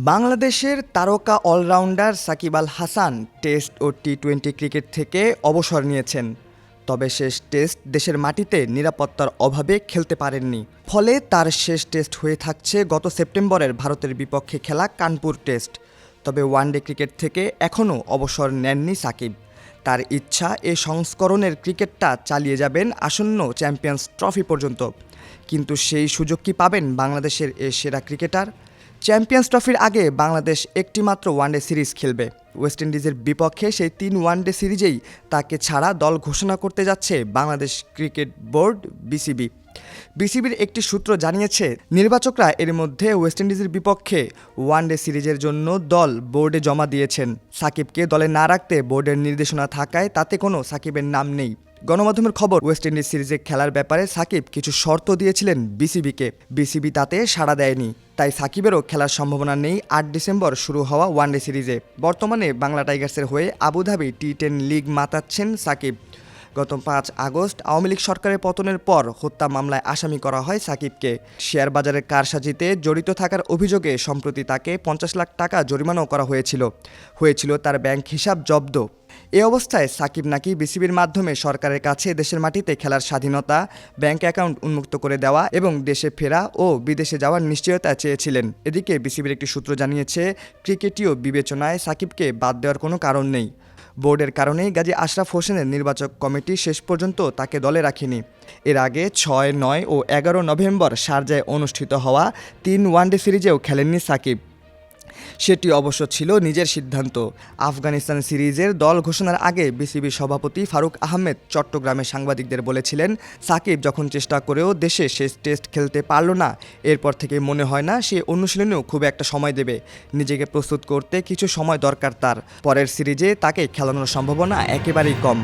বাংলাদেশের তারকা allrounder Shakib Al Hasan test ও টি-20 cricket থেকে অবসর নিয়েছেন। তবে শেষ টেস্ট দেশের মাটিতে নিরাপত্তার অভাবে খেলতে পারেননি। ফলে তার শেষ টেস্ট হয়ে থাকছে গত সেপ্টেম্বরের ভারতের বিপক্ষে খেলা কানপুর টেস্ট। তবে ওয়ানডে ক্রিকেট থেকে এখনও অবসর নেননি সাকিব। তার ইচ্ছা এ সংস্করণের ক্রিকেটটা চালিয়ে যাবেন আসন্ন চ্যাম্পিয়ন্স ট্রফি পর্যন্ত। কিন্তু সেই সুযোগ কি পাবেন বাংলাদেশের এ সেরা ক্রিকেটার? চ্যাম্পিয়ন্স ট্রফির আগে বাংলাদেশ একটিমাত্র ওয়ানডে সিরিজ খেলবে। ওয়েস্ট ইন্ডিজের বিপক্ষে সেই 3 ওয়ানডে সিরিজেই তাকে ছাড়া দল ঘোষণা করতে যাচ্ছে বাংলাদেশ ক্রিকেট বোর্ড বিসিবি। বিসিবির একটি সূত্র জানিয়েছে, নির্বাচকরা এর মধ্যে ওয়েস্ট ইন্ডিজের বিপক্ষে ওয়ানডে সিরিজের জন্য দল বোর্ডে জমা দিয়েছেন। সাকিবকে দলে না রাখতে বোর্ডের নির্দেশনা থাকায় তাতে কোনো সাকিবের নাম নেই। গণমাধ্যমের খবর, ওয়েস্ট ইন্ডিজ সিরিজে খেলার ব্যাপারে সাকিব কিছু শর্ত দিয়েছিলেন বিসিবিকে। বিসিবি তাতে সাড়া দেয়নি। তাই সাকিবেরও খেলার সম্ভাবনা নেই 8 ডিসেম্বর শুরু হওয়া ওয়ানডে সিরিজে। বর্তমানে বাংলা টাইগার্সের হয়ে আবুধাবি টি10 লিগ মাতাচ্ছেন সাকিব। গত 5 আগস্ট আওয়ামী লীগ সরকারের পতনের পর হত্যা মামলায় আসামি করা হয় সাকিবকে। শেয়ার বাজারের কারসাজিতে জড়িত থাকার অভিযোগে সম্প্রতি তাকে 50 লাখ টাকা জরিমানাও করা হয়েছিল তার ব্যাংক হিসাব জব্দ। এ অবস্থায় সাকিব নাকি বিসিবির মাধ্যমে সরকারের কাছে দেশের মাটিতে খেলার স্বাধীনতা, ব্যাংক অ্যাকাউন্ট উন্মুক্ত করে দেওয়া এবং দেশে ফেরা ও বিদেশে যাওয়ার নিশ্চয়তা চেয়েছিলেন। এদিকে বিসিবির একটি সূত্র জানিয়েছে, ক্রিকেটীয় বিবেচনায় সাকিবকে বাদ দেওয়ার কোনো কারণ নেই। বোর্ডের কারণেই গাজী আশরাফ হোসেনের নির্বাচক কমিটি শেষ পর্যন্ত তাকে দলে রাখেনি। এর আগে 6, 9 ও 11 নভেম্বর শারজায় অনুষ্ঠিত হওয়া 3 ওয়ানডে সিরিজেও খেলেননি সাকিব। সেটি অবশ্য ছিল নিজের সিদ্ধান্ত। আফগানিস্তান সিরিজের দল ঘোষণার আগে বিসিবির সভাপতি ফারুক আহমেদ চট্টগ্রামে সাংবাদিকদের বলেছিলেন, সাকিব যখন চেষ্টা করেও দেশে শেষ টেস্ট খেলতে পারল না, এরপর থেকে মনে হয় না সে অনুশীলনেও খুব একটা সময় দেবে। নিজেকে প্রস্তুত করতে কিছু সময় দরকার তার। পরের সিরিজে তাকে খেলানোর সম্ভাবনা একেবারেই কম।